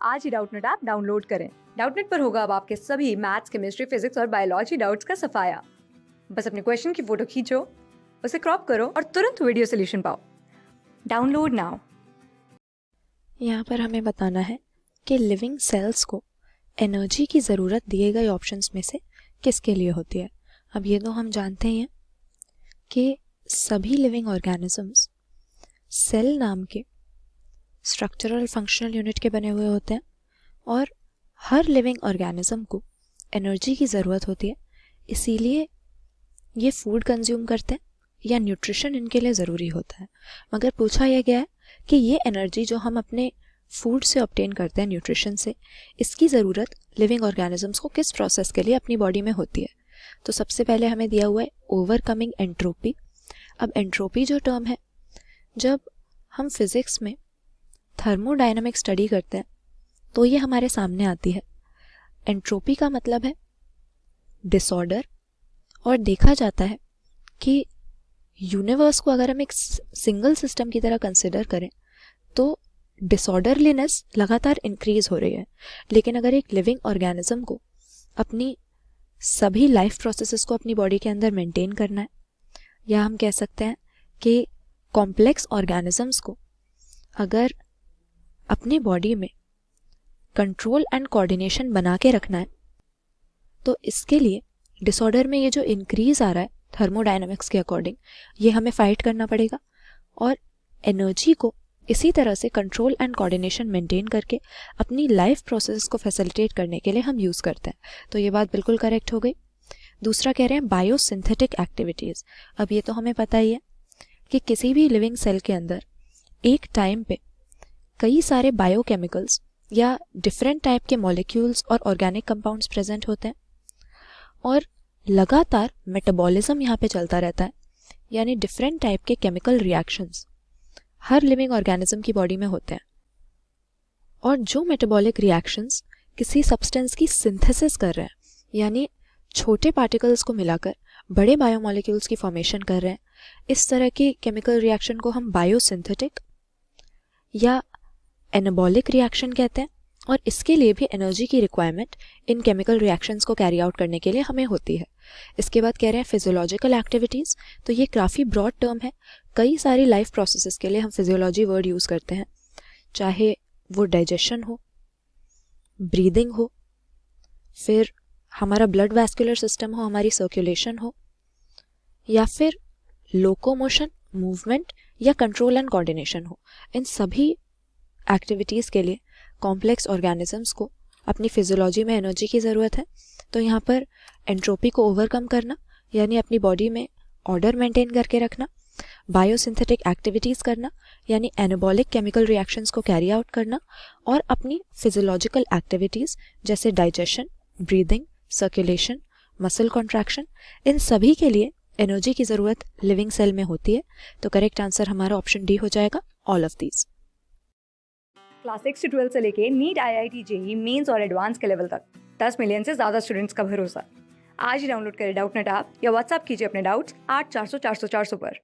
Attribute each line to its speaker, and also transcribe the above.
Speaker 1: आज ही Doubtnut app download करें। Doubtnut पर होगा अब आपके सभी मैथ्स, केमिस्ट्री, फिजिक्स और बायोलॉजी डाउट्स का सफाया। बस अपने क्वेश्चन की फोटो खींचो, उसे क्रॉप करो और तुरंत वीडियो सोल्यूशन पाओ। Download now.
Speaker 2: यहाँ पर हमें बताना है कि लिविंग सेल्स को एनर्जी की ज़रूरत दिए गए ऑप्शंस में से किसके लिए होती है। अब ये तो हम जानते ही हैं कि सभी लिविंग ऑर्गेनिजम्स सेल नाम के स्ट्रक्चरल फंक्शनल यूनिट के बने हुए होते हैं और हर लिविंग ऑर्गेनिज्म को एनर्जी की ज़रूरत होती है, इसीलिए ये फूड कंज्यूम करते हैं या न्यूट्रिशन इनके लिए ज़रूरी होता है। मगर पूछा यह गया है कि ये एनर्जी जो हम अपने फूड से ऑब्टेन करते हैं, न्यूट्रिशन से, इसकी ज़रूरत लिविंग ऑर्गेनिजम्स को किस प्रोसेस के लिए अपनी बॉडी में होती है। तो सबसे पहले हमें दिया हुआ है ओवरकमिंग एंट्रोपी। अब एंट्रोपी जो टर्म है, जब हम फिज़िक्स में थर्मोडायनामिक स्टडी करते हैं तो ये हमारे सामने आती है। एंट्रोपी का मतलब है डिसऑर्डर, और देखा जाता है कि यूनिवर्स को अगर हम एक सिंगल सिस्टम की तरह कंसिडर करें तो डिसऑर्डरलीनेस लगातार इंक्रीज हो रही है। लेकिन अगर एक लिविंग ऑर्गेनिज्म को अपनी सभी लाइफ प्रोसेसेस को अपनी बॉडी के अंदर मेंटेन करना है, या हम कह सकते हैं कि कॉम्प्लेक्स ऑर्गेनिजम्स को अगर अपनी बॉडी में कंट्रोल एंड कोऑर्डिनेशन बना के रखना है, तो इसके लिए डिसऑर्डर में ये जो इंक्रीज आ रहा है थर्मोडायनामिक्स के अकॉर्डिंग, ये हमें फाइट करना पड़ेगा। और एनर्जी को इसी तरह से कंट्रोल एंड कोऑर्डिनेशन मेंटेन करके अपनी लाइफ प्रोसेस को फैसिलिटेट करने के लिए हम यूज़ करते हैं। तो ये बात बिल्कुल करेक्ट हो गई। दूसरा कह रहे हैं बायोसिंथेटिक एक्टिविटीज़। अब ये तो हमें पता ही है कि किसी भी लिविंग सेल के अंदर एक टाइम पे कई सारे बायोकेमिकल्स या डिफरेंट टाइप के मॉलिक्यूल्स और ऑर्गेनिक कंपाउंड्स प्रेजेंट होते हैं, और लगातार मेटाबॉलिज्म यहाँ पे चलता रहता है, यानी डिफरेंट टाइप के केमिकल रिएक्शंस हर लिविंग ऑर्गेनिज्म की बॉडी में होते हैं। और जो मेटाबॉलिक रिएक्शंस किसी सब्सटेंस की सिंथेसिस कर रहे हैं, यानी छोटे पार्टिकल्स को मिलाकर बड़े बायोमॉलिक्यूल्स की फॉर्मेशन कर रहे हैं, इस तरह की केमिकल रिएक्शन को हम बायोसिंथेटिक या एनाबॉलिक रिएक्शन कहते हैं। और इसके लिए भी एनर्जी की रिक्वायरमेंट इन केमिकल रिएक्शंस को कैरी आउट करने के लिए हमें होती है। इसके बाद कह रहे हैं फिजियोलॉजिकल एक्टिविटीज़। तो ये काफ़ी ब्रॉड टर्म है। कई सारी लाइफ प्रोसेसेस के लिए हम फिजियोलॉजी वर्ड यूज़ करते हैं, चाहे वो डाइजेशन हो, ब्रीदिंग हो, फिर हमारा ब्लड वैस्कुलर सिस्टम हो, हमारी सर्कुलेशन हो, या फिर लोकोमोशन, मूवमेंट या कंट्रोल एंड कोऑर्डिनेशन हो। इन सभी एक्टिविटीज़ के लिए कॉम्प्लेक्स ऑर्गेनिजम्स को अपनी फिजियोलॉजी में एनर्जी की ज़रूरत है। तो यहाँ पर एंट्रोपी को ओवरकम करना, यानी अपनी बॉडी में ऑर्डर मेंटेन करके रखना, बायोसिंथेटिक एक्टिविटीज़ करना, यानी एनाबॉलिक केमिकल रिएक्शंस को कैरी आउट करना, और अपनी फिजियोलॉजिकल एक्टिविटीज़ जैसे digestion, breathing, circulation, muscle contraction, इन सभी के लिए एनर्जी की ज़रूरत लिविंग सेल में होती है। तो करेक्ट आंसर हमारा ऑप्शन डी हो जाएगा, ऑल ऑफ दीज।
Speaker 1: क्लास 6 से 12 से लेके नीट, IIT, JEE मेंस और एडवांस के लेवल तक 10 मिलियन से ज्यादा स्टूडेंट्स का भरोसा। आज ही डाउनलोड करें डाउटनेट ऐप या व्हाट्सएप कीजिए अपने डाउट्स 8400 400 400 पर।